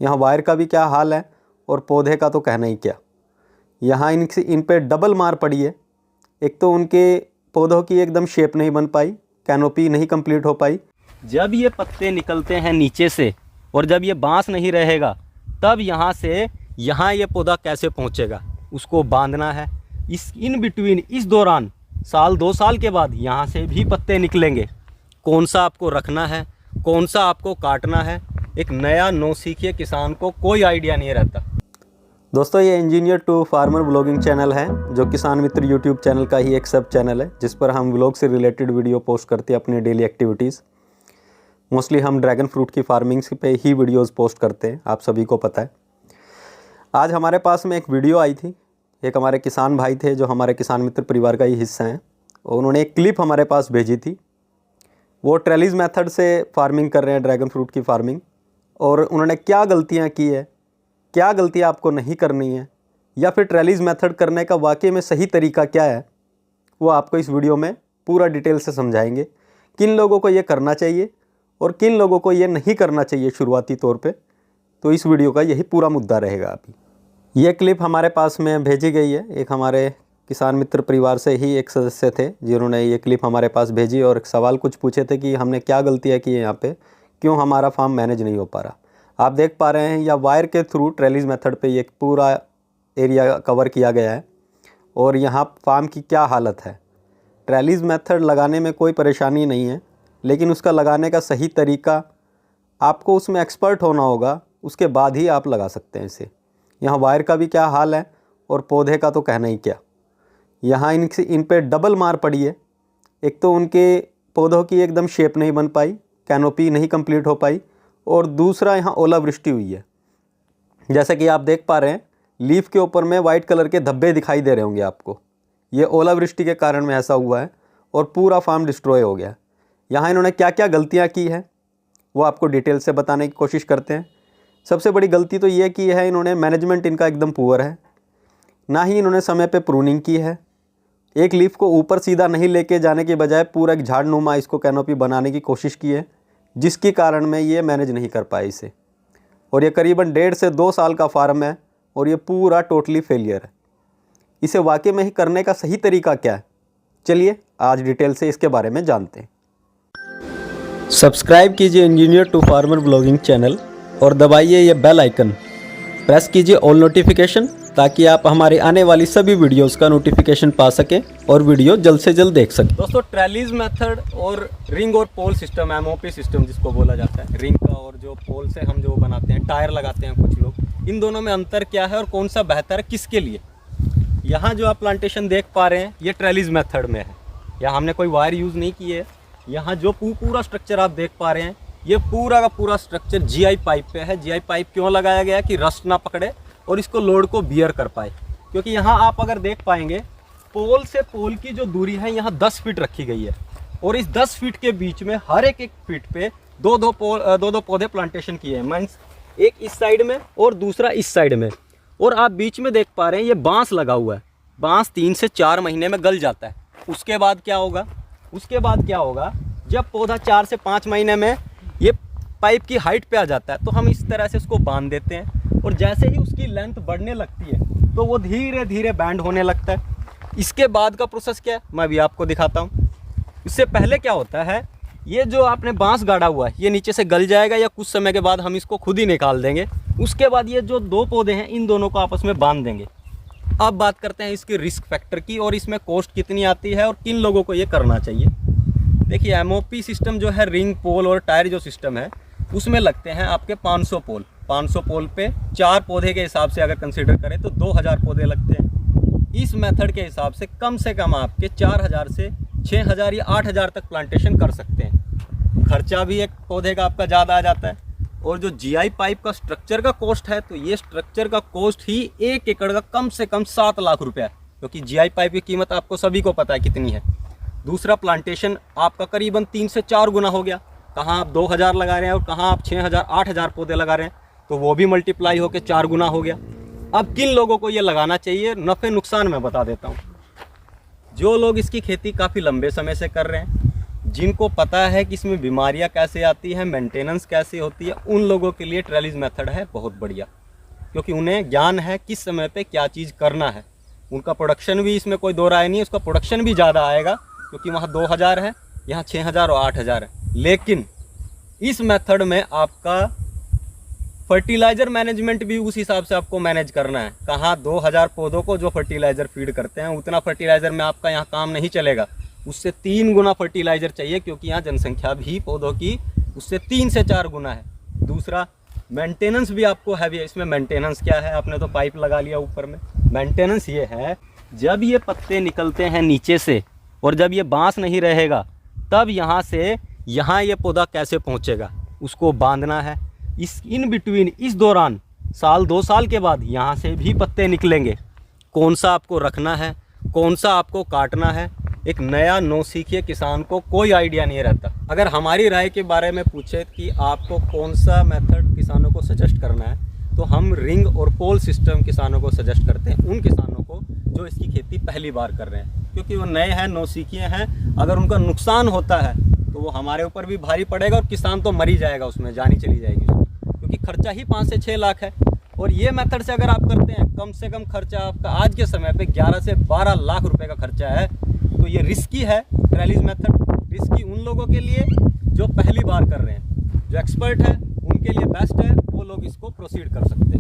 यहाँ वायर का भी क्या हाल है और पौधे का तो कहना ही क्या। यहाँ इन पे डबल मार पड़ी है। एक तो उनके पौधों की एकदम शेप नहीं बन पाई, कैनोपी नहीं कंप्लीट हो पाई। जब ये पत्ते निकलते हैं नीचे से और जब ये बांस नहीं रहेगा तब यहाँ से यहाँ ये पौधा कैसे पहुँचेगा, उसको बांधना है। इस इन बिटवीन, इस दौरान साल 2 साल के बाद यहाँ से भी पत्ते निकलेंगे। कौन सा आपको रखना है, कौन सा आपको काटना है, एक नया नौसिखिए किसान को कोई आइडिया नहीं रहता। दोस्तों, ये engineer to farmer vlogging channel है, जो किसान मित्र यूट्यूब चैनल का ही एक सब चैनल है, जिस पर हम व्लॉग से रिलेटेड वीडियो पोस्ट करते हैं, अपनी डेली एक्टिविटीज़। मोस्टली हम ड्रैगन फ्रूट की फार्मिंग पे ही वीडियोस पोस्ट करते हैं, आप सभी को पता है। आज हमारे पास में एक वीडियो आई थी, एक हमारे किसान भाई थे जो हमारे किसान मित्र परिवार का ही हिस्सा हैं, और उन्होंने एक क्लिप हमारे पास भेजी थी। वो ट्रेलिस मेथड से फार्मिंग कर रहे हैं, ड्रैगन फ्रूट की फार्मिंग, और उन्होंने क्या गलतियाँ की है, क्या गलतियाँ आपको नहीं करनी है, या फिर ट्रेलिस मेथड करने का वाकई में सही तरीका क्या है, वो आपको इस वीडियो में पूरा डिटेल से समझाएंगे। किन लोगों को ये करना चाहिए और किन लोगों को ये नहीं करना चाहिए शुरुआती तौर पे। तो इस वीडियो का यही पूरा मुद्दा रहेगा। अभी ये क्लिप हमारे पास में भेजी गई है, एक हमारे किसान मित्र परिवार से ही एक सदस्य थे जिन्होंने ये क्लिप हमारे पास भेजी और एक सवाल कुछ पूछे थे कि हमने क्या गलतियाँ की है यहाँ पे, क्यों हमारा फार्म मैनेज नहीं हो पा रहा। आप देख पा रहे हैं, या वायर के थ्रू ट्रेलिस मेथड पे ये पूरा एरिया कवर किया गया है, और यहाँ फार्म की क्या हालत है। ट्रेलिस मेथड लगाने में कोई परेशानी नहीं है, लेकिन उसका लगाने का सही तरीका आपको उसमें एक्सपर्ट होना होगा, उसके बाद ही आप लगा सकते हैं इसे। यहाँ वायर का भी क्या हाल है और पौधे का तो कहना ही क्या। यहाँ इन पे डबल मार पड़ी है। एक तो उनके पौधों की एकदम शेप नहीं बन पाई, कैनोपी नहीं कंप्लीट हो पाई, और दूसरा यहाँ ओलावृष्टि हुई है। जैसे कि आप देख पा रहे हैं, लीफ के ऊपर में वाइट कलर के धब्बे दिखाई दे रहे होंगे आपको। ये ओलावृष्टि के कारण में ऐसा हुआ है और पूरा फार्म डिस्ट्रॉय हो गया। यहाँ इन्होंने क्या क्या गलतियाँ की है वो आपको डिटेल से बताने की कोशिश करते हैं। सबसे बड़ी गलती तो ये की है, इन्होंने मैनेजमेंट इनका एकदम पुअर है। ना ही इन्होंने समय पे प्रूनिंग की है। एक लीफ को ऊपर सीधा नहीं लेके जाने के बजाय पूरा एक झाड़नुमा इसको कैनोपी बनाने की कोशिश की है, जिसके कारण में ये मैनेज नहीं कर पाए इसे। और ये करीबन 1.5 से 2 साल का फार्म है और ये पूरा टोटली फेलियर है। इसे वाकई में ही करने का सही तरीका क्या है, चलिए आज डिटेल से इसके बारे में जानते हैं। सब्सक्राइब कीजिए engineer to farmer blogging channel और दबाइए ये बेल आइकन, प्रेस कीजिए ऑल नोटिफिकेशन, ताकि आप हमारे आने वाली सभी वीडियोस का नोटिफिकेशन पा सकें और वीडियो जल्द से जल्द देख सकें। दोस्तों, ट्रेलिस मेथड और रिंग और पोल सिस्टम, एमओपी सिस्टम जिसको बोला जाता है, रिंग का और जो पोल से हम जो बनाते हैं, टायर लगाते हैं कुछ लोग, इन दोनों में अंतर क्या है और कौन सा बेहतर है किसके लिए। यहाँ जो आप प्लांटेशन देख पा रहे हैं ये ट्रेलिस मेथड में है। यहाँ हमने कोई वायर यूज़ नहीं की है। यहाँ जो पूरा स्ट्रक्चर आप देख पा रहे हैं, ये पूरा का पूरा स्ट्रक्चर जीआई पाइप पे है। जीआई पाइप क्यों लगाया गया है कि रस्ट ना पकड़े और इसको लोड को बियर कर पाए। क्योंकि यहाँ आप अगर देख पाएंगे, पोल से पोल की जो दूरी है यहाँ 10 फीट रखी गई है, और इस 10 फीट के बीच में हर एक फीट पे दो पौधे प्लांटेशन किए हैं। मीन्स एक इस साइड में और दूसरा इस साइड में। और आप बीच में देख पा रहे हैं ये बांस लगा हुआ है। बांस 3 से 4 महीने में गल जाता है। उसके बाद क्या होगा, जब पौधा 4 से 5 महीने में ये पाइप की हाइट पे आ जाता है, तो हम इस तरह से इसको बांध देते हैं, और जैसे ही उसकी लेंथ बढ़ने लगती है तो वो धीरे धीरे बैंड होने लगता है। इसके बाद का प्रोसेस क्या है मैं भी आपको दिखाता हूँ। इससे पहले क्या होता है, ये जो आपने बांस गाड़ा हुआ है ये नीचे से गल जाएगा, या कुछ समय के बाद हम इसको खुद ही निकाल देंगे। उसके बाद ये जो 2 पौधे हैं इन दोनों को आपस में बांध देंगे। अब बात करते हैं इसके रिस्क फैक्टर की, और इसमें कॉस्ट कितनी आती है और किन लोगों को ये करना चाहिए। देखिए, एमओपी सिस्टम जो है, रिंग, पोल और टायर जो सिस्टम है, उसमें लगते हैं आपके 500 पोल। 500 पोल पे 4 पौधे के हिसाब से अगर कंसीडर करें तो 2000 पौधे लगते हैं। इस मेथड के हिसाब से कम आपके 4000 से 6000 या 8000 तक प्लांटेशन कर सकते हैं। खर्चा भी एक पौधे का आपका ज़्यादा आ जाता है। और जो जीआई पाइप का स्ट्रक्चर का कॉस्ट है, तो ये स्ट्रक्चर का कॉस्ट ही 1 एकड़ का कम से कम 7 लाख रुपया है, क्योंकि जीआई पाइप की कीमत आपको सभी को पता है कितनी है। दूसरा, प्लांटेशन आपका करीबन 3 से 4 गुना हो गया। कहाँ आप 2000 लगा रहे हैं और कहाँ आप 6000 8000 पौधे लगा रहे हैं, तो वो भी मल्टीप्लाई होकर 4 गुना हो गया। अब किन लोगों को ये लगाना चाहिए, नफ़े नुकसान मैं बता देता हूँ। जो लोग इसकी खेती काफ़ी लंबे समय से कर रहे हैं, जिनको पता है कि इसमें बीमारियां कैसे आती हैं, मेंटेनेंस कैसे होती है, उन लोगों के लिए ट्रेलिज मेथड है बहुत बढ़िया, क्योंकि उन्हें ज्ञान है किस समय पे क्या चीज़ करना है। उनका प्रोडक्शन भी, इसमें कोई दो राय नहीं है, उसका प्रोडक्शन भी ज़्यादा आएगा, क्योंकि वहाँ 2000 है, यहाँ 6000 और 8000 है। लेकिन इस मेथड में आपका फर्टिलाइज़र मैनेजमेंट भी उस हिसाब से आपको मैनेज करना है। कहाँ 2000 पौधों को जो फर्टिलाइज़र फीड करते हैं, उतना फर्टिलाइज़र में आपका यहाँ काम नहीं चलेगा, उससे 3 गुना फर्टिलाइज़र चाहिए, क्योंकि यहाँ जनसंख्या भी पौधों की उससे 3 से 4 गुना है। दूसरा, मेंटेनेंस भी आपको हैवी है। इसमें मेंटेनेंस क्या है, आपने तो पाइप लगा लिया ऊपर में। मेंटेनेंस ये है, जब ये पत्ते निकलते हैं नीचे से और जब ये बांस नहीं रहेगा, तब यहाँ से यहाँ ये पौधा कैसे पहुँचेगा, उसको बांधना है। इस इन बिटवीन, इस दौरान साल 2 साल के बाद यहाँ से भी पत्ते निकलेंगे। कौन सा आपको रखना है, कौन सा आपको काटना है, एक नया नौसिखिए किसान को कोई आइडिया नहीं रहता। अगर हमारी राय के बारे में पूछे कि आपको कौन सा मेथड किसानों को सजेस्ट करना है, तो हम रिंग और पोल सिस्टम किसानों को सजेस्ट करते हैं, उन किसानों को जो इसकी खेती पहली बार कर रहे हैं, क्योंकि वो नए हैं, नौसिखिए हैं। अगर उनका नुकसान होता है तो वो हमारे ऊपर भी भारी पड़ेगा और किसान तो मर ही जाएगा, उसमें जानी चली जाएगी, क्योंकि खर्चा ही 5 से 6 लाख है। और ये मेथड से अगर आप करते हैं, कम से कम खर्चा आपका आज के समय पे 11 से 12 लाख रुपए का खर्चा है। तो ये रिस्की है ट्रेलिज मेथड, रिस्की उन लोगों के लिए जो पहली बार कर रहे हैं। जो एक्सपर्ट है उनके लिए बेस्ट है, वो लोग इसको प्रोसीड कर सकते हैं।